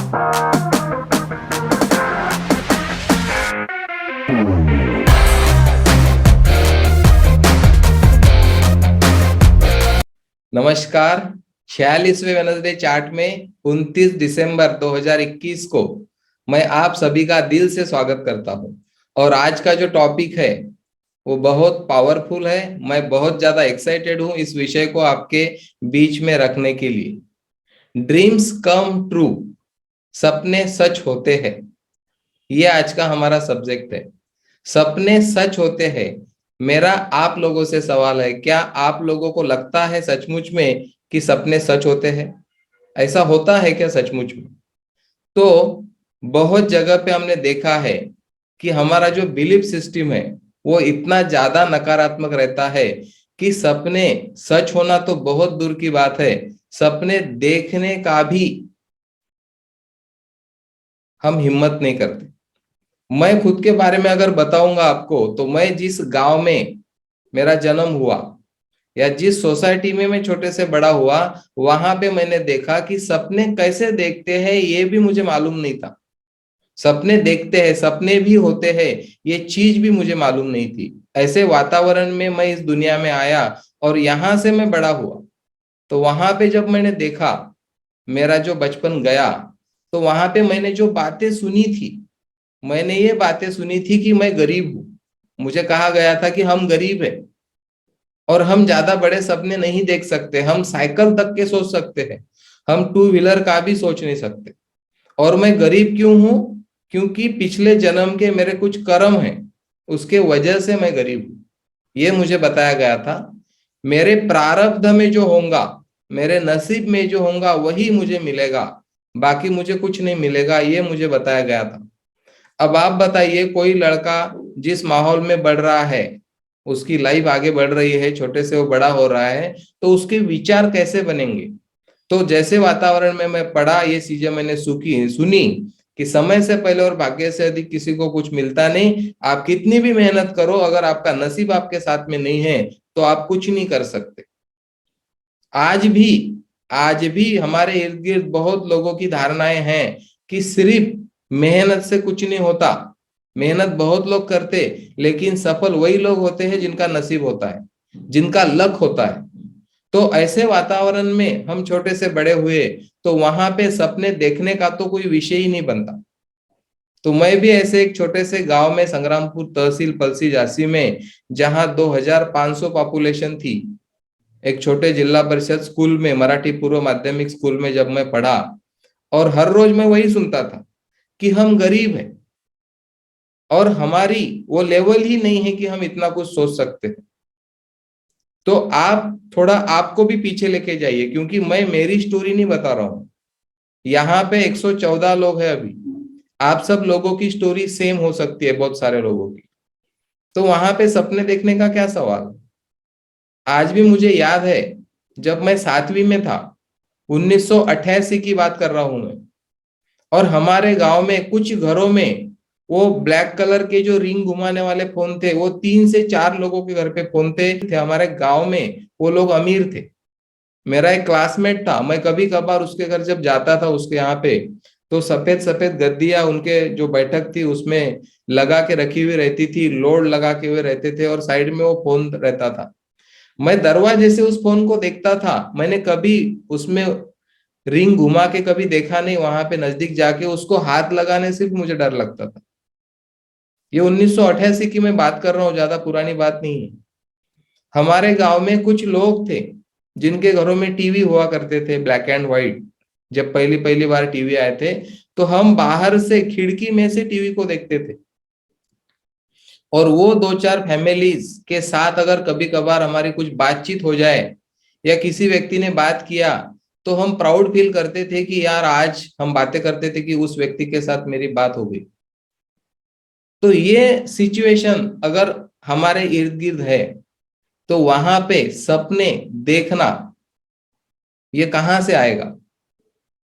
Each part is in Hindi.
नमस्कार। 46वें वेडनेसडे चार्ट में 29 दिसंबर 2021 को मैं आप सभी का दिल से स्वागत करता हूं। और आज का जो टॉपिक है वो बहुत पावरफुल है। मैं बहुत ज्यादा एक्साइटेड हूं इस विषय को आपके बीच में रखने के लिए। ड्रीम्स कम ट्रू, सपने सच होते हैं, ये आज का हमारा सब्जेक्ट है। सपने सच होते हैं। मेरा आप लोगों से सवाल है, क्या आप लोगों को लगता है सचमुच में कि सपने सच होते हैं? ऐसा होता है क्या सचमुच में? तो बहुत जगह पे हमने देखा है कि हमारा जो बिलीफ सिस्टम है वो इतना ज्यादा नकारात्मक रहता है कि सपने सच होना तो बहुत दूर की बात है, सपने देखने का भी हम हिम्मत नहीं करते। मैं खुद के बारे में अगर बताऊंगा आपको, तो मैं जिस गांव में मेरा जन्म हुआ या जिस सोसाइटी में मैं छोटे से बड़ा हुआ, वहां पे मैंने देखा कि सपने कैसे देखते हैं ये भी मुझे मालूम नहीं था। सपने देखते हैं, सपने भी होते हैं, ये चीज भी मुझे मालूम नहीं थी। ऐसे वातावरण में मैं इस दुनिया में आया और यहां से मैं बड़ा हुआ। तो वहां पे जब मैंने देखा, मेरा जो बचपन गया, तो वहां पे मैंने जो बातें सुनी थी, मैंने ये बातें सुनी थी कि मैं गरीब हूं। मुझे कहा गया था कि हम गरीब है और हम ज्यादा बड़े सपने नहीं देख सकते, हम साइकिल तक के सोच सकते हैं, हम टू व्हीलर का भी सोच नहीं सकते। और मैं गरीब क्यों हूं? क्योंकि पिछले जन्म के मेरे कुछ कर्म हैं, उसके वजह से मैं गरीब हूं, ये मुझे बताया गया था। मेरे प्रारब्ध में जो होगा, मेरे नसीब में जो होगा वही मुझे मिलेगा, बाकी मुझे कुछ नहीं मिलेगा, ये मुझे बताया गया था। अब आप बताइए, कोई लड़का जिस माहौल में बढ़ रहा है, उसकी लाइफ आगे बढ़ रही है, छोटे से वो बड़ा हो रहा है, तो उसके विचार कैसे बनेंगे? तो जैसे वातावरण में मैं पढ़ा, ये चीजें मैंने सुनी कि समय से पहले और भाग्य से अधिक किसी को कुछ मिलता नहीं। आप कितनी भी मेहनत करो, अगर आपका नसीब आपके साथ में नहीं है तो आप कुछ नहीं कर सकते। आज भी आज भी हमारे इर्द गिर्द बहुत लोगों की धारणाएं हैं कि सिर्फ मेहनत से कुछ नहीं होता। मेहनत बहुत लोग करते, लेकिन सफल वही लोग होते हैं जिनका नसीब होता है, जिनका लक होता है। तो ऐसे वातावरण में हम छोटे से बड़े हुए, तो वहां पे सपने देखने का तो कोई विषय ही नहीं बनता। तो मैं भी ऐसे एक छोटे से गांव में, संग्रामपुर तहसील पलसी झांसी में, जहां 2500 पॉपुलेशन थी, एक छोटे जिला परिषद स्कूल में, मराठी पूर्व माध्यमिक स्कूल में जब मैं पढ़ा, और हर रोज मैं वही सुनता था कि हम गरीब हैं और हमारी वो लेवल ही नहीं है कि हम इतना कुछ सोच सकते हैं। तो आप थोड़ा आपको भी पीछे लेके जाइए, क्योंकि मैं मेरी स्टोरी नहीं बता रहा हूं। यहाँ पे 114 लोग हैं अभी, आप सब लोगों की स्टोरी सेम हो सकती है, बहुत सारे लोगों की। तो वहां पे सपने देखने का क्या सवाल? आज भी मुझे याद है, जब मैं 7वीं में था, 1988 की बात कर रहा हूं मैं, और हमारे गांव में कुछ घरों में वो ब्लैक कलर के जो रिंग घुमाने वाले फोन थे, वो 3 से 4 लोगों के घर पे फोन थे हमारे गांव में। वो लोग अमीर थे। मेरा एक क्लासमेट था, मैं कभी कभार उसके घर जब जाता था, उसके यहाँ पे, तो सफेद सफेद गद्दियां उनके जो बैठक थी उसमें लगा के रखी हुई रहती थी, लोड लगा के हुए रहते थे, और साइड में वो फोन रहता था। मैं दरवाजे से उस फोन को देखता था, मैंने कभी उसमें रिंग घुमा के कभी देखा नहीं, वहां पे नजदीक जाके उसको हाथ लगाने से भी मुझे डर लगता था। ये 1988 की मैं बात कर रहा हूँ, ज्यादा पुरानी बात नहीं है। हमारे गांव में कुछ लोग थे जिनके घरों में टीवी हुआ करते थे, ब्लैक एंड व्हाइट। जब पहली पहली बार टीवी आए थे, तो हम बाहर से खिड़की में से टीवी को देखते थे। और वो 2 4 फैमिलीज के साथ अगर कभी कभार हमारी कुछ बातचीत हो जाए, या किसी व्यक्ति ने बात किया, तो हम प्राउड फील करते थे कि यार आज हम बातें करते थे कि उस व्यक्ति के साथ मेरी बात हो गई। तो ये सिचुएशन अगर हमारे इर्द गिर्द है, तो वहां पे सपने देखना ये कहाँ से आएगा?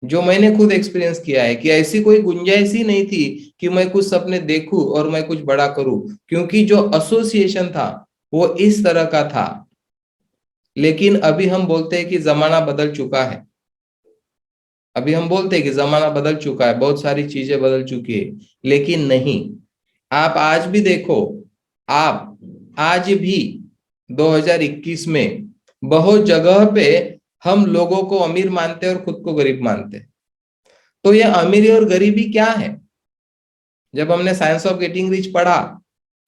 जो मैंने खुद एक्सपीरियंस किया है कि ऐसी कोई गुंजाइश ही नहीं थी कि मैं कुछ सपने देखूं और मैं कुछ बड़ा करूं, क्योंकि जो एसोसिएशन था वो इस तरह का था। लेकिन अभी हम बोलते हैं कि जमाना बदल चुका है। अभी हम बोलते हैं कि जमाना बदल चुका है, बहुत सारी चीजें बदल चुकी है, लेकिन नहीं। आप आज भी देखो, आप आज भी 2021 में बहुत जगह पे हम लोगों को अमीर मानते हैं और खुद को गरीब मानते हैं। तो ये अमीरी और गरीबी क्या है? जब हमने साइंस ऑफ गेटिंग रिच पढ़ा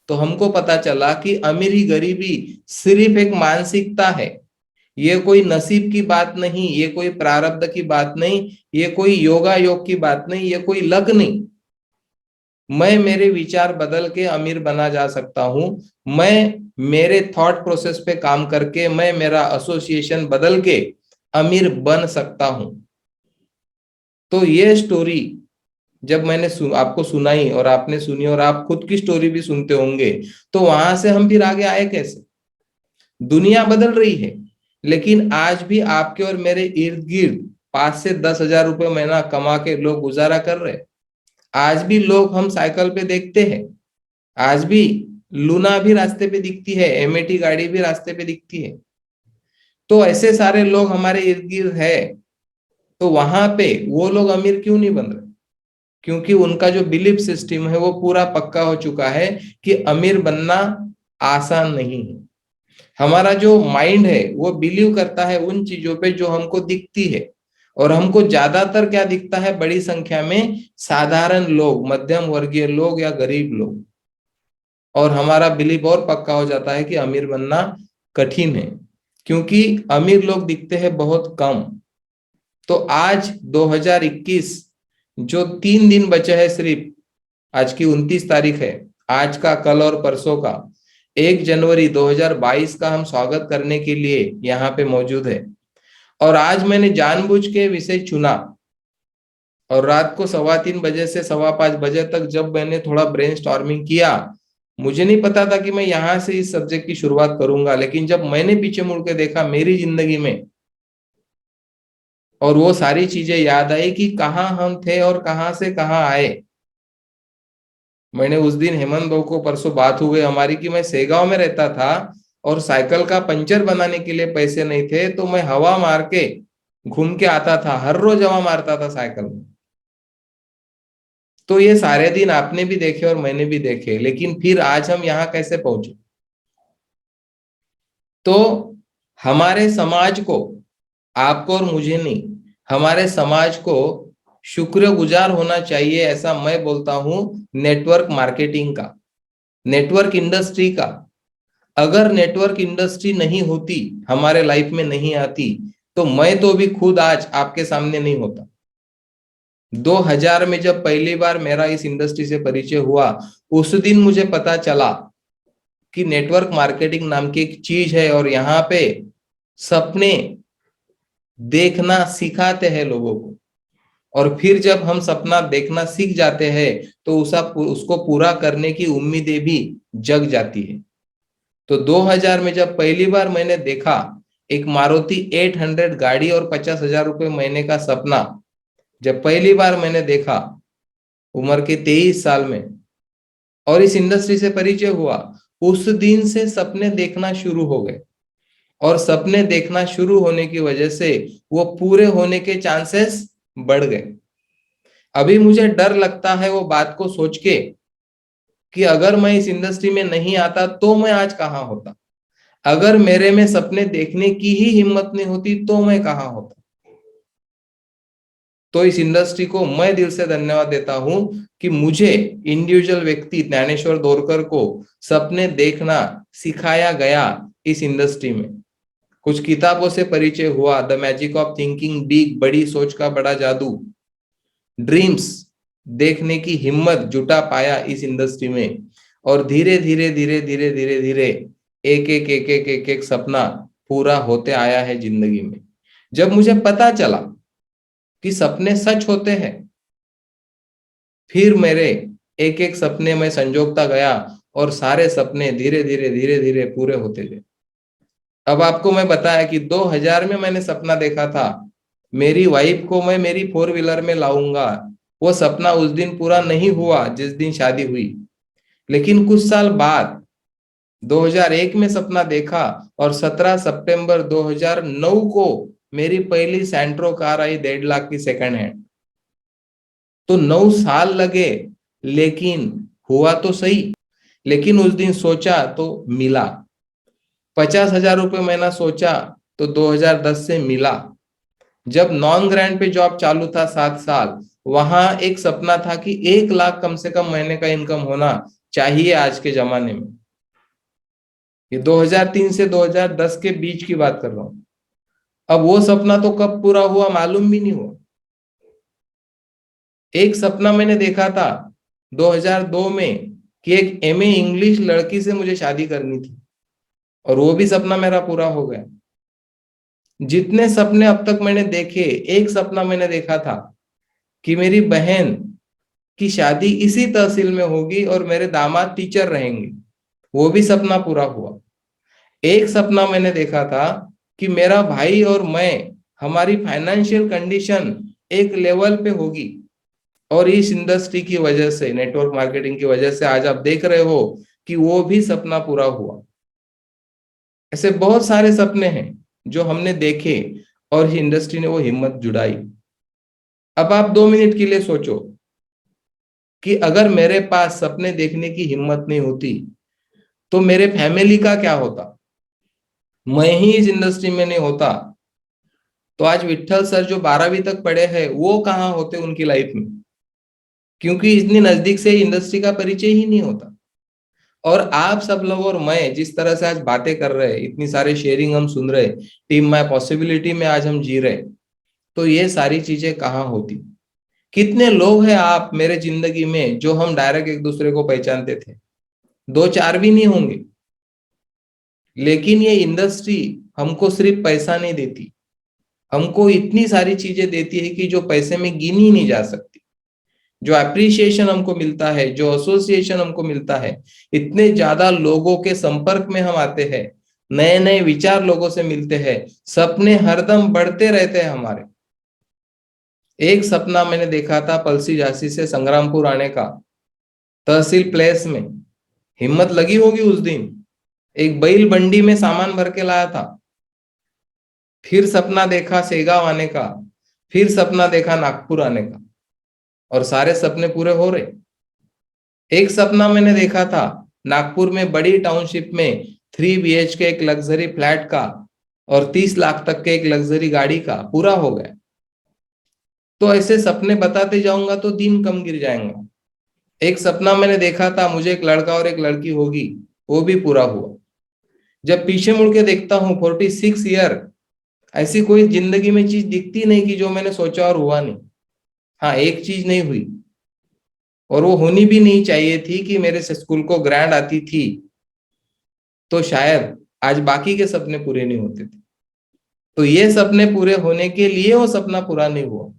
तो हमको पता चला कि अमीरी गरीबी सिर्फ एक मानसिकता है। ये कोई नसीब की बात नहीं, ये कोई प्रारब्ध की बात नहीं, ये कोई योगा योग की बात नहीं, ये कोई लक नहीं। मैं मेरे विचार बदल के अमीर बना जा सकता हूं। मैं मेरे थॉट प्रोसेस पे काम करके, मैं मेरा एसोसिएशन बदल के अमीर बन सकता हूं। तो ये स्टोरी जब मैंने आपको सुनाई और आपने सुनी और आप खुद की स्टोरी भी सुनते होंगे, तो वहां से हम फिर आगे आए कैसे? दुनिया बदल रही है, लेकिन आज भी आपके और मेरे इर्द गिर्द 5 से 10 हजार रुपए महीना कमा के लोग गुजारा कर रहे हैं। आज भी लोग हम साइकिल पे देखते हैं, आज भी लूना भी रास्ते पे दिखती है, एमएटी गाड़ी भी रास्ते पे दिखती है। तो ऐसे सारे लोग हमारे इर्द गिर्द है, तो वहां पे वो लोग अमीर क्यों नहीं बन रहे? क्योंकि उनका जो बिलीफ सिस्टम है वो पूरा पक्का हो चुका है कि अमीर बनना आसान नहीं है। हमारा जो माइंड है वो बिलीव करता है उन चीजों पे जो हमको दिखती है, और हमको ज्यादातर क्या दिखता है? बड़ी संख्या में साधारण लोग, मध्यम वर्गीय लोग या गरीब लोग। और हमारा बिलीव और पक्का हो जाता है कि अमीर बनना कठिन है, क्योंकि अमीर लोग दिखते हैं बहुत कम। तो आज 2021, जो 3 दिन बचे हैं सिर्फ, आज की 29 तारीख है, आज का, कल और परसों का, 1 जनवरी 2022 का हम स्वागत करने के लिए यहाँ पे मौजूद है। और आज मैंने जानबूझ के विषय चुना, और रात को 3:15 से 5:15 तक जब मैंने थोड़ा ब्रेनस्टॉर्मिंग किया, मुझे नहीं पता था कि मैं यहाँ से इस सब्जेक्ट की शुरुआत करूंगा, लेकिन जब मैंने पीछे मुड़ के देखा मेरी जिंदगी में, और वो सारी चीजें याद आई कि कहाँ हम थे और कहाँ से कहाँ आए। मैंने उस दिन हेमंत भाऊ को, परसों बात हो गई हमारी कि मैं सेगांव में रहता था और साइकिल का पंचर बनाने के लिए पैसे नहीं थे, तो मैं हवा मार के घूम के आता था, हर रोज हवा मारता था साइकिल में। तो ये सारे दिन आपने भी देखे और मैंने भी देखे, लेकिन फिर आज हम यहाँ कैसे पहुंचे? तो हमारे समाज को, आपको और मुझे नहीं, हमारे समाज को शुक्रगुजार होना चाहिए, ऐसा मैं बोलता हूं, नेटवर्क मार्केटिंग का, नेटवर्क इंडस्ट्री का। अगर नेटवर्क इंडस्ट्री नहीं होती, हमारे लाइफ में नहीं आती, तो मैं तो भी खुद आज आपके सामने नहीं होता। 2000 में जब पहली बार मेरा इस इंडस्ट्री से परिचय हुआ, उस दिन मुझे पता चला कि नेटवर्क मार्केटिंग नाम की एक चीज है, और यहाँ पे सपने देखना सिखाते हैं लोगों को। और फिर जब हम सपना देखना सीख जाते हैं, तो उसको पूरा करने की उम्मीदें भी जग जाती है। तो 2000 में जब पहली बार मैंने देखा एक मारुति 800 गाड़ी और 50,000 रुपये महीने का सपना, जब पहली बार मैंने देखा उम्र के 23 साल में, और इस इंडस्ट्री से परिचय हुआ, उस दिन से सपने देखना शुरू हो गए। और सपने देखना शुरू होने की वजह से वो पूरे होने के चांसेस बढ़ गए। अभी मुझे डर लगता है वो बात को सोच के कि अगर मैं इस इंडस्ट्री में नहीं आता तो मैं आज कहाँ होता। अगर मेरे में सपने देखने की ही हिम्मत नहीं होती तो मैं कहाँ होता। तो इस इंडस्ट्री को मैं दिल से धन्यवाद देता हूं कि मुझे, इंडिविजुअल व्यक्ति ज्ञानेश्वर दौरकर को, सपने देखना सिखाया गया इस इंडस्ट्री में। कुछ किताबों से परिचय हुआ, the magic of thinking big, बड़ी सोच का बड़ा जादू, ड्रीम्स देखने की हिम्मत जुटा पाया इस इंडस्ट्री में। और धीरे धीरे धीरे धीरे धीरे धीरे एक एक एक एक एक एक सपना पूरा होते आया है जिंदगी में। जब मुझे पता चला कि सपने सच होते हैं, फिर मेरे एक एक सपने में संजोगता गया, और सारे सपने धीरे धीरे धीरे धीरे पूरे होते गए। अब आपको मैं बताया कि 2000 में मैंने सपना देखा था, मेरी वाइफ को मैं मेरी 4 व्हीलर में लाऊंगा। वो सपना उस दिन पूरा नहीं हुआ जिस दिन शादी हुई, लेकिन कुछ साल बाद 2001 में सपना देखा, और 17 सितंबर 2009 को मेरी पहली सेंट्रो कार आई 1.5 लाख की सेकंड हैंड। तो 9 साल लगे, लेकिन हुआ तो सही। लेकिन उस दिन सोचा तो मिला। 50,000 रुपये महीना सोचा तो 2010 से मिला। जब नॉन ग्रैंड पे जॉब चालू था 7 साल, वहां एक सपना था कि 1 लाख कम से कम महीने का इनकम होना चाहिए आज के जमाने में। ये 2003 से 2010 के बीच की बात कर रहा हूं। अब वो सपना तो कब पूरा हुआ मालूम भी नहीं हुआ। एक सपना मैंने देखा था 2002 में कि एक एमए इंग्लिश लड़की से मुझे शादी करनी थी, और वो भी सपना मेरा पूरा हो गया। जितने सपने अब तक मैंने देखे, एक सपना मैंने देखा था कि मेरी बहन की शादी इसी तहसील में होगी और मेरे दामाद टीचर रहेंगे। वो भी सपना पूरा हुआ। एक सपना मैंने देखा था कि मेरा भाई और मैं, हमारी फाइनेंशियल कंडीशन एक लेवल पे होगी, और इस इंडस्ट्री की वजह से, नेटवर्क मार्केटिंग की वजह से आज आप देख रहे हो कि वो भी सपना पूरा हुआ। ऐसे बहुत सारे सपने हैं जो हमने देखे और इस इंडस्ट्री ने वो हिम्मत जुटाई। अब आप 2 मिनट के लिए सोचो कि अगर मेरे पास सपने देखने की हिम्मत नहीं होती तो मेरे फैमिली का क्या होता, मैं ही इस इंडस्ट्री में नहीं होता, तो आज विट्ठल सर जो 12वीं तक पढ़े हैं वो कहाँ होते उनकी लाइफ में। क्योंकि इतनी नजदीक से इंडस्ट्री का परिचय ही नहीं होता। और आप सब लोग और मैं जिस तरह से आज बातें कर रहे हैं, इतनी सारे शेयरिंग हम सुन रहे, टीम माय पॉसिबिलिटी में आज हम जी रहे, तो ये सारी चीजें कहाँ होती। कितने लोग हैं आप मेरे जिंदगी में जो हम डायरेक्ट एक दूसरे को पहचानते थे, 2-4 भी नहीं होंगे। लेकिन ये इंडस्ट्री हमको सिर्फ पैसा नहीं देती, हमको इतनी सारी चीजें देती है कि जो पैसे में गिनी नहीं जा सकती। जो अप्रिसिएशन हमको मिलता है, जो एसोसिएशन हमको मिलता है, इतने ज्यादा लोगों के संपर्क में हम आते हैं, नए नए विचार लोगों से मिलते हैं, सपने हरदम बढ़ते रहते हैं हमारे। एक सपना मैंने देखा था पलसी झांसी से संग्रामपुर आने का, तहसील प्लेस में। हिम्मत लगी होगी उस दिन, एक बैल बंडी में सामान भर के लाया था। फिर सपना देखा सेगांव आने का, फिर सपना देखा नागपुर आने का, और सारे सपने पूरे हो रहे। एक सपना मैंने देखा था नागपुर में बड़ी टाउनशिप में 3 BHK एक लग्जरी फ्लैट का और 30 लाख तक के एक लग्जरी गाड़ी का, पूरा हो गया। तो ऐसे सपने बताते जाऊंगा तो दिन कम गिर जाएगा। एक सपना मैंने देखा था मुझे एक लड़का और एक लड़की होगी, वो भी पूरा हुआ। जब पीछे मुड़ के देखता हूँ 46 ईयर, ऐसी कोई जिंदगी में चीज दिखती नहीं कि जो मैंने सोचा और हुआ नहीं। हाँ, एक चीज नहीं हुई, और वो होनी भी नहीं चाहिए थी, कि मेरे से स्कूल को ग्रांड आती थी तो शायद आज बाकी के सपने पूरे नहीं होते थे। तो ये सपने पूरे होने के लिए वो सपना पूरा नहीं हुआ।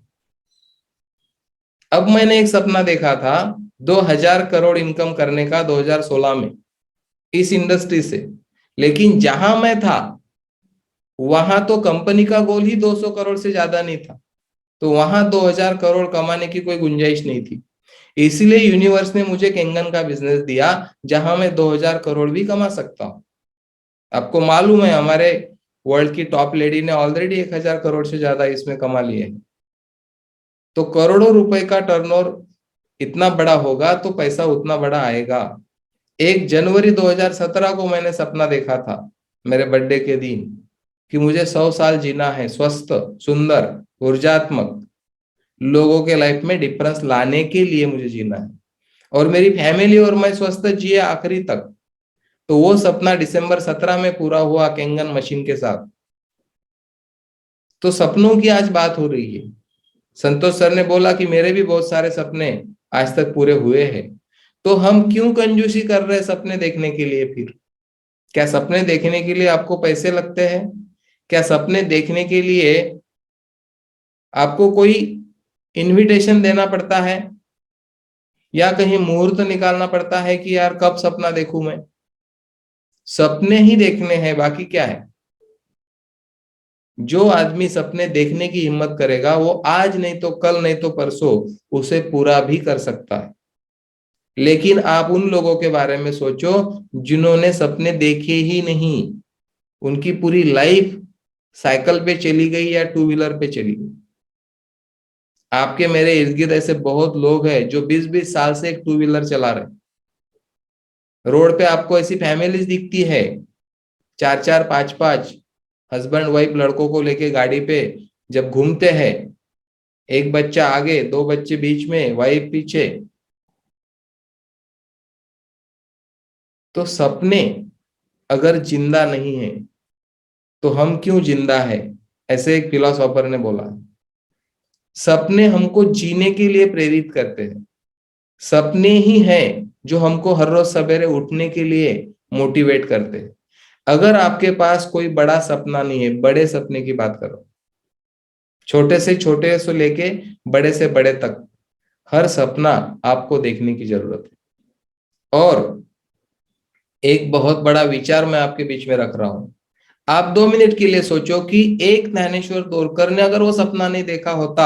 अब मैंने एक सपना देखा था 2,000 करोड़ इनकम करने का 2016 में इस इंडस्ट्री से। लेकिन जहां मैं था वहां तो कंपनी का गोल ही 200 करोड़ से ज्यादा नहीं था, तो वहां 2,000 करोड़ कमाने की कोई गुंजाइश नहीं थी। इसलिए यूनिवर्स ने मुझे केंगन का बिजनेस दिया जहां मैं 2,000 करोड़ भी कमा सकता हूं। आपको मालूम है हमारे वर्ल्ड की टॉप लेडी ने ऑलरेडी 1,000 करोड़ से ज्यादा इसमें कमा लिए हैं। तो करोड़ों रुपए का टर्नओवर इतना बड़ा होगा तो पैसा उतना बड़ा आएगा। 1 जनवरी 2017 को मैंने सपना देखा था मेरे बर्थडे के दिन कि मुझे 100 साल जीना है, स्वस्थ, सुंदर, ऊर्जात्मक, लोगों के लाइफ में डिफरेंस लाने के लिए मुझे जीना है, और मेरी फैमिली और मैं स्वस्थ जिए आखिरी तक। तो वो सपना दिसंबर 17 में पूरा हुआ केंगन मशीन के साथ। तो सपनों की आज बात हो रही है। संतोष सर ने बोला कि मेरे भी बहुत सारे सपने आज तक पूरे हुए हैं। तो हम क्यों कंजूसी कर रहे हैं सपने देखने के लिए फिर? क्या सपने देखने के लिए आपको पैसे लगते हैं? क्या सपने देखने के लिए आपको कोई इनविटेशन देना पड़ता है, या कहीं मुहूर्त निकालना पड़ता है कि यार कब सपना देखूं मैं? सपने ही देखने हैं, बाकी क्या है। जो आदमी सपने देखने की हिम्मत करेगा वो आज नहीं तो कल, नहीं तो परसों उसे पूरा भी कर सकता है। लेकिन आप उन लोगों के बारे में सोचो जिन्होंने सपने देखे ही नहीं, उनकी पूरी लाइफ साइकिल पे चली गई या टू व्हीलर पे चली गई। आपके मेरे इर्द गिर्द ऐसे बहुत लोग हैं जो 20-20 साल से एक टू व्हीलर चला रहे हैं। रोड पे आपको ऐसी फैमिलीज दिखती है, 4-4 5-5 हस्बैंड वाइफ लड़कों को लेके गाड़ी पे जब घूमते हैं, एक बच्चा आगे, दो बच्चे बीच में, वाइफ पीछे। तो सपने अगर जिंदा नहीं है तो हम क्यों जिंदा है? ऐसे एक फिलोसोफर ने बोला। सपने हमको जीने के लिए प्रेरित करते हैं। सपने ही हैं जो हमको हर रोज सवेरे उठने के लिए मोटिवेट करते हैं। अगर आपके पास कोई बड़ा सपना नहीं है, बड़े सपने की बात करो, छोटे से छोटे से लेके बड़े से बड़े तक, हर सपना आपको देखने की जरूरत है। और एक बहुत बड़ा विचार मैं आपके बीच में रख रहा हूं। आप 2 मिनट के लिए सोचो कि एक ज्ञानेश्वर तोरकर ने अगर वो सपना नहीं देखा होता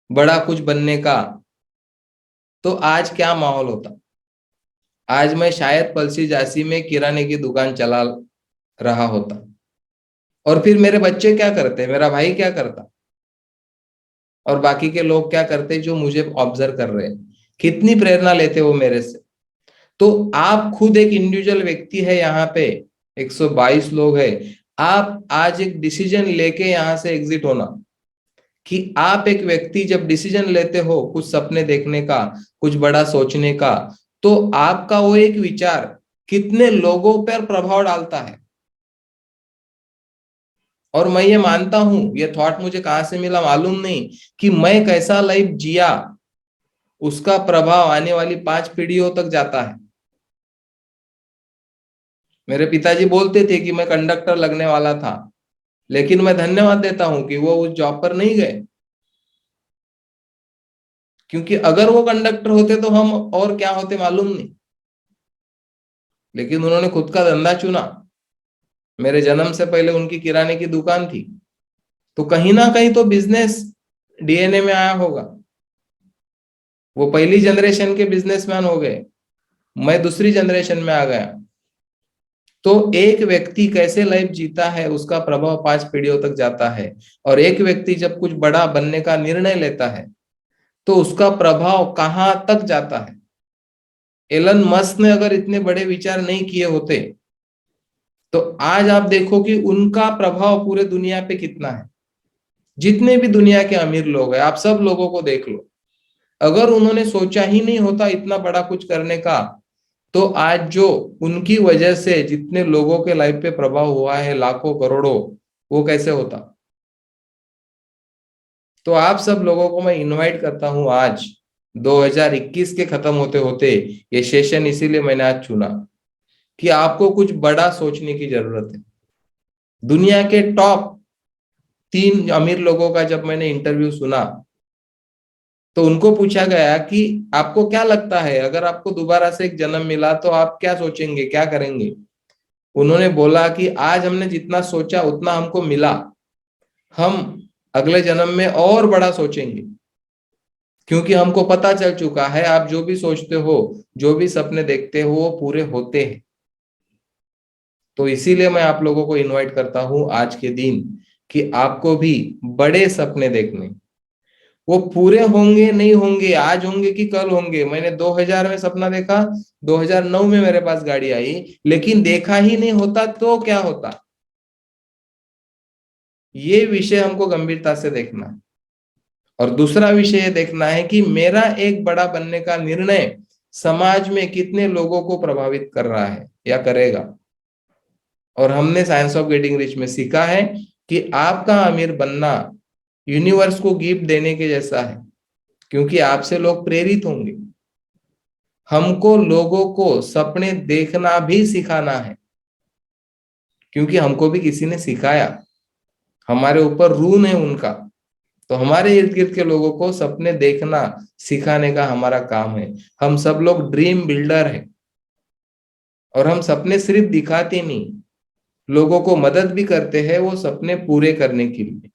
बड़ा कुछ बनने का, तो आज क्या माहौल होता? आज मैं शायद पलसी झांसी में किराने की दुकान चला रहा होता। और फिर मेरे बच्चे क्या करते, मेरा भाई क्या करता, और बाकी के लोग क्या करते जो मुझे ऑब्जर्व कर रहे हैं, कितनी प्रेरणा लेते वो मेरे से। तो आप खुद एक इंडिविजुअल व्यक्ति है, यहाँ पे 122 लोग हैं। आप आज एक डिसीजन लेके यहाँ से एग्जिट होना, कि आप एक व्यक्ति जब डिसीजन लेते हो कुछ सपने देखने का, कुछ बड़ा सोचने का, तो आपका वो एक विचार कितने लोगों पर प्रभाव डालता है। और मैं ये मानता हूं, ये थॉट मुझे कहां से मिला मालूम नहीं, कि मैं कैसा लाइफ जिया उसका प्रभाव आने वाली 5 पीढ़ियों तक जाता है। मेरे पिताजी बोलते थे कि मैं कंडक्टर लगने वाला था, लेकिन मैं धन्यवाद देता हूं कि वो उस जॉब पर नहीं गए, क्योंकि अगर वो कंडक्टर होते तो हम और क्या होते मालूम नहीं। लेकिन उन्होंने खुद का धंधा चुना। मेरे जन्म से पहले उनकी किराने की दुकान थी। तो कहीं ना कहीं तो बिजनेस डीएनए में आया होगा। वो पहली जनरेशन के बिजनेसमैन हो गए, मैं दूसरी जनरेशन में आ गया। तो एक व्यक्ति कैसे लाइफ जीता है उसका प्रभाव 5 पीढ़ियों तक जाता है। और एक व्यक्ति जब कुछ बड़ा बनने का निर्णय लेता है तो उसका प्रभाव कहाँ तक जाता है। एलन मस्क ने अगर इतने बड़े विचार नहीं किए होते तो आज आप देखो कि उनका प्रभाव पूरे दुनिया पे कितना है। जितने भी दुनिया के अमीर लोग हैं, आप सब लोगों को देख लो, अगर उन्होंने सोचा ही नहीं होता इतना बड़ा कुछ करने का, तो आज जो उनकी वजह से जितने लोगों के लाइफ पे प्रभाव हुआ है, लाखों करोड़ों, वो कैसे होता। तो आप सब लोगों को मैं इनवाइट करता हूं आज 2021 के खत्म होते होते, ये सेशन इसीलिए मैंने आज चुना कि आपको कुछ बड़ा सोचने की जरूरत है। दुनिया के टॉप 3 अमीर लोगों का जब मैंने इंटरव्यू सुना तो उनको पूछा गया कि आपको क्या लगता है अगर आपको दोबारा से एक जन्म मिला तो आप क्या सोचेंगे, क्या करेंगे। उन्होंने बोला कि आज हमने जितना सोचा उतना हमको मिला, हम अगले जन्म में और बड़ा सोचेंगे, क्योंकि हमको पता चल चुका है आप जो भी सोचते हो, जो भी सपने देखते हो वो पूरे होते हैं। तो इसीलिए मैं आप लोगों को इनवाइट करता हूं आज के दिन कि आपको भी बड़े सपने देखने। वो पूरे होंगे नहीं होंगे, आज होंगे कि कल होंगे। मैंने 2000 में सपना देखा, 2009 में मेरे पास गाड़ी आई, लेकिन देखा ही नहीं होता तो क्या होता। ये विषय हमको गंभीरता से देखना है। और दूसरा विषय ये देखना है कि मेरा एक बड़ा बनने का निर्णय समाज में कितने लोगों को प्रभावित कर रहा है या करेगा। और हमने साइंस ऑफ गेटिंग रिच में सीखा है कि आपका अमीर बनना यूनिवर्स को गिफ्ट देने के जैसा है, क्योंकि आपसे लोग प्रेरित होंगे। हमको लोगों को सपने देखना भी सिखाना है, क्योंकि हमको भी किसी ने सिखाया, हमारे ऊपर ऋण है उनका। तो हमारे इर्द गिर्द के लोगों को सपने देखना सिखाने का हमारा काम है। हम सब लोग ड्रीम बिल्डर हैं। और हम सपने सिर्फ दिखाते नहीं, लोगों को मदद भी करते हैं वो सपने पूरे करने के लिए।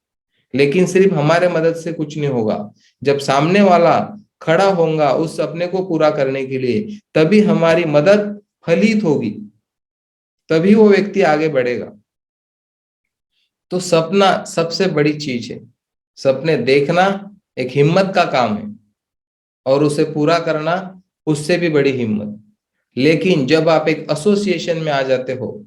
लेकिन सिर्फ हमारे मदद से कुछ नहीं होगा, जब सामने वाला खड़ा होगा उस सपने को पूरा करने के लिए, तभी हमारी मदद फलित होगी। तभी वो व्यक्ति आगे बढ़ेगा। तो सपना सबसे बड़ी चीज है। सपने देखना एक हिम्मत का काम है, और उसे पूरा करना उससे भी बड़ी हिम्मत। लेकिन जब आप एक एसोसिएशन में आ जाते हो,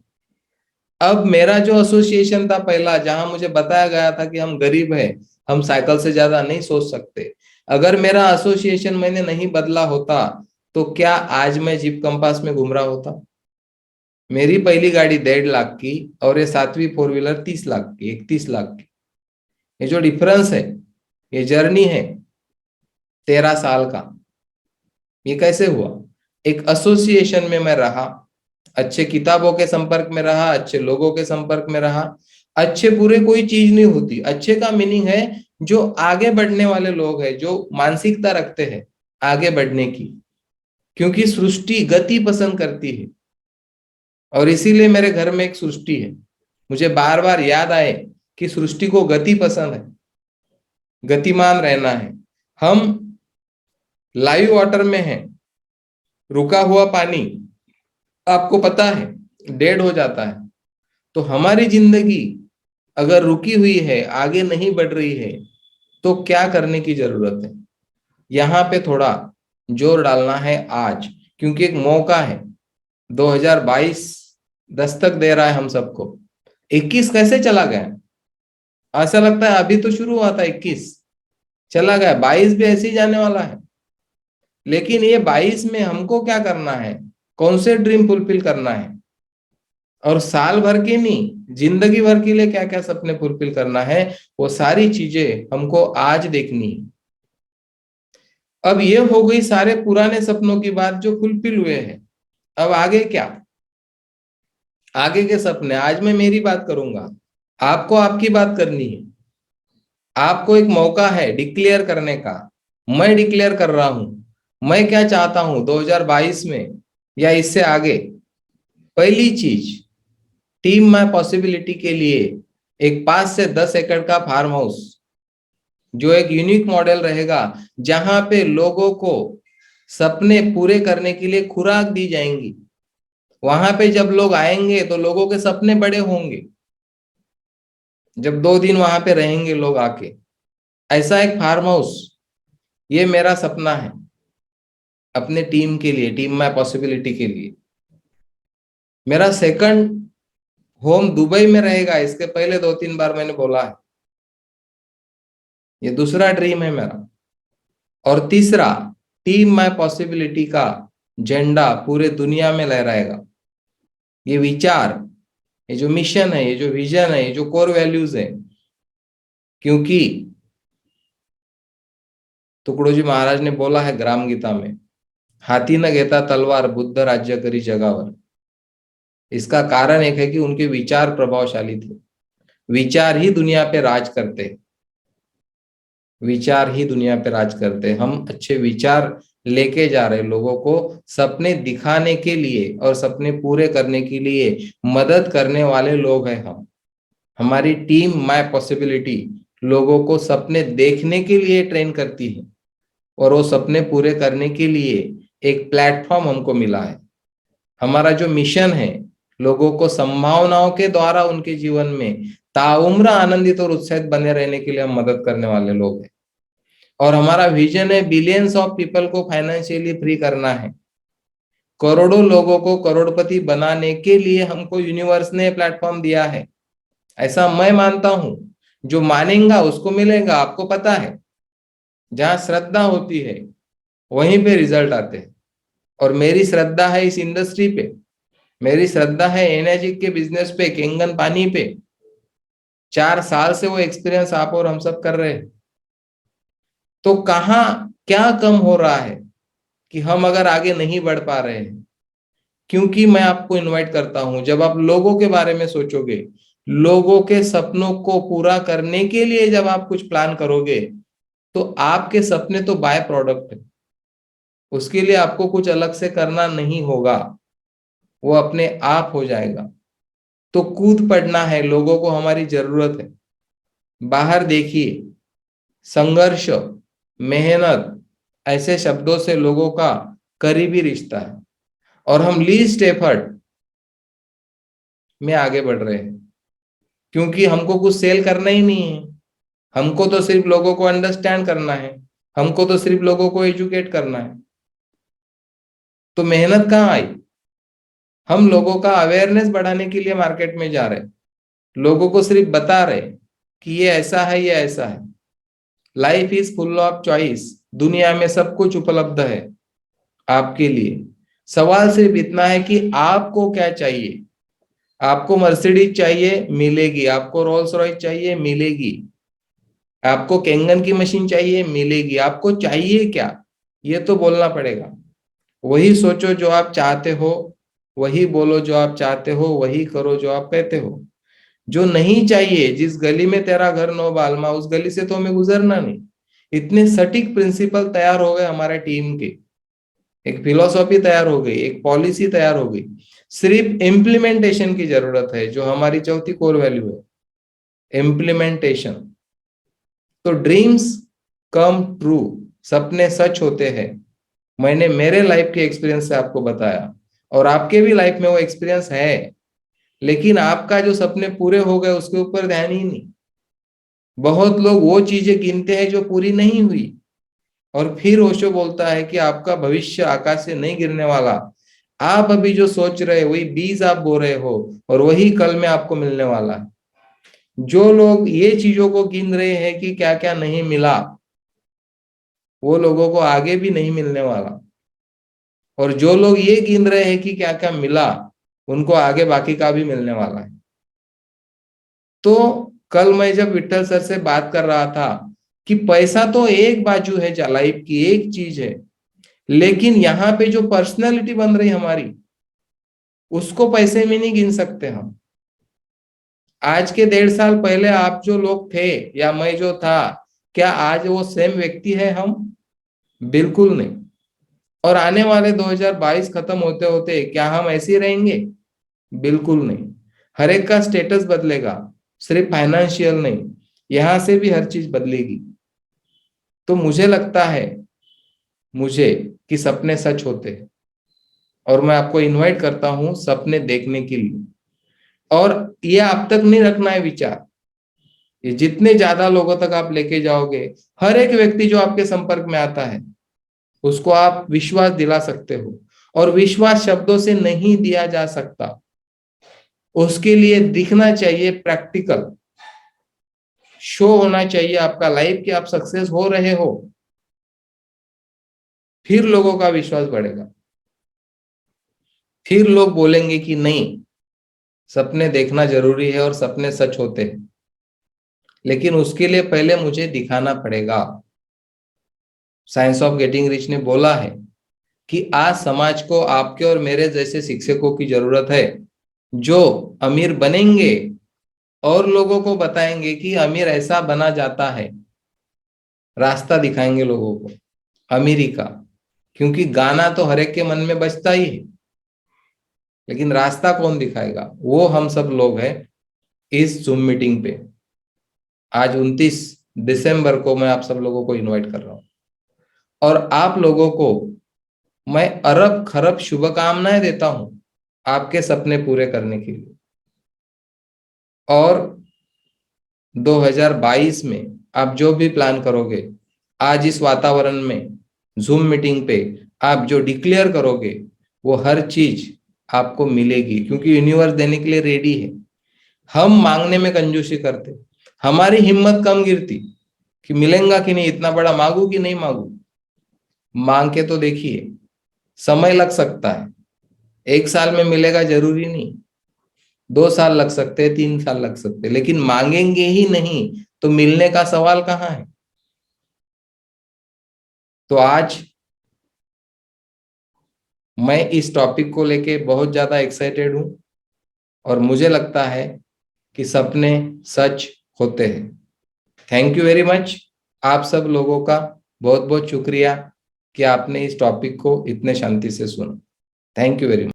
अब मेरा जो एसोसिएशन था पहला, जहां मुझे बताया गया था कि हम गरीब हैं, हम साइकिल से ज्यादा नहीं सोच सकते, अगर मेरा एसोसिएशन मैंने नहीं बदला होता तो क्या आज मैं जीप कंपास में घूम रहा होता? मेरी पहली गाड़ी 1.5 लाख की, और ये 7वीं फोर व्हीलर 30 लाख की, 31 लाख की। ये जो डिफरेंस है, ये जर्नी है 13 साल का। ये कैसे हुआ? एक एसोसिएशन में मैं रहा, अच्छे किताबों के संपर्क में रहा, अच्छे लोगों के संपर्क में रहा। अच्छे बुरे कोई चीज नहीं होती। अच्छे का मीनिंग है जो आगे बढ़ने वाले लोग हैं, जो मानसिकता रखते हैं आगे बढ़ने की, क्योंकि सृष्टि गति पसंद करती है। और इसीलिए मेरे घर में एक सृष्टि है। मुझे बार बार याद आए कि सृष्टि को गति पसंद है, गतिमान रहना है। हम लाइव वाटर में हैं, रुका हुआ पानी आपको पता है डेड हो जाता है। तो हमारी जिंदगी अगर रुकी हुई है, आगे नहीं बढ़ रही है, तो क्या करने की जरूरत है? यहाँ पे थोड़ा जोर डालना है आज, क्योंकि एक मौका है। 2022 दस्तक दे रहा है हम सबको। 21 कैसे चला गया? ऐसा लगता है अभी तो शुरू हुआ था, 21 चला गया, 22 भी ऐसे ही जाने वाला है। लेकिन ये 22 में हमको क्या करना है? कौन से ड्रीम फुलफिल करना है? और साल भर के नहीं, जिंदगी भर के लिए क्या क्या सपने फुलफिल करना है, वो सारी चीजें हमको आज देखनी है। अब ये हो गई सारे पुराने सपनों की बात जो फुलफिल हुए हैं। अब आगे क्या? आगे के सपने आज मैं मेरी बात करूंगा, आपको आपकी बात करनी है। आपको एक मौका है डिक्लेयर करने का। मैं डिक्लेयर कर रहा हूं मैं क्या चाहता हूं 2022 में या इससे आगे। पहली चीज, टीम माय पॉसिबिलिटी के लिए एक 5 से 10 एकड़ का फार्म हाउस, जो एक यूनिक मॉडल रहेगा, जहां पे लोगों को सपने पूरे करने के लिए खुराक दी जाएंगी। वहां पे जब लोग आएंगे तो लोगों के सपने बड़े होंगे। जब 2 दिन वहां पे रहेंगे लोग आके, ऐसा एक फार्म हाउस, ये मेरा सपना है अपने टीम के लिए, टीम माय पॉसिबिलिटी के लिए। मेरा सेकंड होम दुबई में रहेगा, इसके पहले 2-3 बार मैंने बोला है। ये दूसरा ड्रीम है मेरा। और तीसरा, टीम माय पॉसिबिलिटी का झंडा पूरे दुनिया में लहराएगा। ये विचार, ये जो मिशन है, ये जो विजन है, ये जो कोर वैल्यूज है, क्योंकि तुकडोजी महाराज ने बोला है ग्राम गीता में, हाथी न घेता तलवार बुद्ध राज्य करी जगावर। इसका कारण एक है कि उनके विचार प्रभावशाली थे। विचार ही दुनिया पे राज करते हैं। विचार ही दुनिया पे राज करते हैं। हम अच्छे विचार लेके जा रहे लोगों को सपने दिखाने के लिए और सपने पूरे करने के लिए मदद करने वाले लोग हैं हम। हमारी टीम माय पॉसिबिलिटी लोगों को सपने देखने के लिए ट्रेन करती है, और वो सपने पूरे करने के लिए एक प्लेटफॉर्म हमको मिला है। हमारा जो मिशन है, लोगों को संभावनाओं के द्वारा उनके जीवन में ताउम्र आनंदित और उत्साहित बने रहने के लिए हम मदद करने वाले लोग हैं। और हमारा विजन है बिलियंस ऑफ पीपल को फाइनेंशियली फ्री करना है। करोड़ों लोगों को करोड़पति बनाने के लिए हमको यूनिवर्स ने प्लेटफॉर्म दिया है, ऐसा मैं मानता हूं। जो मानेगा उसको मिलेगा, आपको पता है। जहां श्रद्धा होती है वहीं पे रिजल्ट आते हैं। और मेरी श्रद्धा है इस इंडस्ट्री पे, मेरी श्रद्धा है एनर्जी के बिजनेस पे, केंगन पानी पे। 4 साल से वो एक्सपीरियंस आप और हम सब कर रहे हैं। तो कहाँ क्या कम हो रहा है कि हम अगर आगे नहीं बढ़ पा रहे हैं? क्योंकि मैं आपको इनवाइट करता हूं, जब आप लोगों के बारे में सोचोगे, लोगों के सपनों को पूरा करने के लिए जब आप कुछ प्लान करोगे, तो आपके सपने तो बाय प्रोडक्ट है। उसके लिए आपको कुछ अलग से करना नहीं होगा, वो अपने आप हो जाएगा। तो कूद पड़ना है, लोगों को हमारी जरूरत है। बाहर देखिए, संघर्ष, मेहनत, ऐसे शब्दों से लोगों का करीबी रिश्ता है। और हम लीस्ट एफर्ट में आगे बढ़ रहे हैं, क्योंकि हमको कुछ सेल करना ही नहीं है। हमको तो सिर्फ लोगों को अंडरस्टैंड करना है, हमको तो सिर्फ लोगों को एजुकेट करना है। तो मेहनत कहाँ आई? हम लोगों का अवेयरनेस बढ़ाने के लिए मार्केट में जा रहे, लोगों को सिर्फ बता रहे कि ये ऐसा है, ये ऐसा है। Life is full of choice, दुनिया में सब कुछ उपलब्ध है आपके लिए। सवाल सिर्फ इतना है कि आपको क्या चाहिए। आपको मर्सिडीज चाहिए, मिलेगी। आपको रोल्स रॉयस चाहिए, मिलेगी। आपको कैंगन की मशीन चाहिए, मिलेगी। आपको चाहिए क्या, ये तो बोलना पड़ेगा। वही सोचो जो आप चाहते हो, वही बोलो जो आप चाहते हो, वही करो जो आप कहते हो। जो नहीं चाहिए, जिस गली में तेरा घर नो बालमा, उस गली से तो हमें गुजरना नहीं। इतने सटीक प्रिंसिपल तैयार हो गए हमारे टीम के, एक फिलोसॉफी तैयार हो गई, एक पॉलिसी तैयार हो गई। सिर्फ इम्प्लीमेंटेशन की जरूरत है, जो हमारी चौथी कोर वैल्यू है, इम्प्लीमेंटेशन। तो ड्रीम्स कम ट्रू, सपने सच होते हैं। मैंने मेरे लाइफ के एक्सपीरियंस से आपको बताया, और आपके भी लाइफ में वो एक्सपीरियंस है, लेकिन आपका जो सपने पूरे हो गए उसके ऊपर ध्यान ही नहीं। बहुत लोग वो चीजें गिनते हैं जो पूरी नहीं हुई, और फिर ओशो बोलता है कि आपका भविष्य आकाश से नहीं गिरने वाला। आप अभी जो सोच रहे वही बीज आप बो रहे हो, और वही कल में आपको मिलने वाला है। जो लोग ये चीजों को गिन रहे हैं कि क्या क्या नहीं मिला, वो लोगों को आगे भी नहीं मिलने वाला। और जो लोग ये गिन रहे हैं कि क्या क्या मिला, उनको आगे बाकी का भी मिलने वाला है। तो कल मैं जब विट्ठल सर से बात कर रहा था कि पैसा तो एक बाजू है, लाइफ की एक चीज है, लेकिन यहाँ पे जो पर्सनैलिटी बन रही हमारी, उसको पैसे में नहीं गिन सकते हम। आज के 1.5 साल पहले आप जो लोग थे या मैं जो था, क्या आज वो सेम व्यक्ति है हम? बिल्कुल नहीं। और आने वाले 2022 खत्म होते होते क्या हम ऐसे ही रहेंगे? बिल्कुल नहीं। हर एक का स्टेटस बदलेगा, सिर्फ फाइनेंशियल नहीं, यहां से भी हर चीज बदलेगी। तो मुझे लगता है मुझे कि सपने सच होते हैं, और मैं आपको इनवाइट करता हूं सपने देखने के लिए। और ये आप तक नहीं रखना है विचार, ये जितने ज्यादा लोगों तक आप लेके जाओगे, हर एक व्यक्ति जो आपके संपर्क में आता है उसको आप विश्वास दिला सकते हो। और विश्वास शब्दों से नहीं दिया जा सकता, उसके लिए दिखना चाहिए, प्रैक्टिकल शो होना चाहिए आपका लाइफ कि आप सक्सेस हो रहे हो, फिर लोगों का विश्वास बढ़ेगा। फिर लोग बोलेंगे कि नहीं, सपने देखना जरूरी है और सपने सच होते हैं, लेकिन उसके लिए पहले मुझे दिखाना पड़ेगा। साइंस ऑफ गेटिंग रिच ने बोला है कि आज समाज को आपके और मेरे जैसे शिक्षकों की जरूरत है, जो अमीर बनेंगे और लोगों को बताएंगे कि अमीर ऐसा बना जाता है, रास्ता दिखाएंगे लोगों को अमीरी का। क्योंकि गाना तो हर एक के मन में बजता ही है, लेकिन रास्ता कौन दिखाएगा? वो हम सब लोग हैं इस जूम मीटिंग पे। आज 29 दिसंबर को मैं आप सब लोगों को इनवाइट कर रहा हूं, और आप लोगों को मैं अरब खरब शुभकामनाएं देता हूं आपके सपने पूरे करने के लिए। और 2022 में आप जो भी प्लान करोगे, आज इस वातावरण में जूम मीटिंग पे आप जो डिक्लेयर करोगे, वो हर चीज आपको मिलेगी, क्योंकि यूनिवर्स देने के लिए रेडी है। हम मांगने में कंजूसी करते, हमारी हिम्मत कम गिरती कि मिलेगा कि नहीं, इतना बड़ा मांगू कि नहीं मांगू। मांग के तो देखिए, समय लग सकता है, 1 साल में मिलेगा जरूरी नहीं, 2 साल लग सकते हैं, 3 साल लग सकते हैं, लेकिन मांगेंगे ही नहीं तो मिलने का सवाल कहाँ है? तो आज मैं इस टॉपिक को लेके बहुत ज्यादा एक्साइटेड हूं, और मुझे लगता है कि सपने सच होते हैं। थैंक यू वेरी मच आप सब लोगों का, बहुत बहुत शुक्रिया कि आपने इस टॉपिक को इतने शांति से सुना। Thank you very much.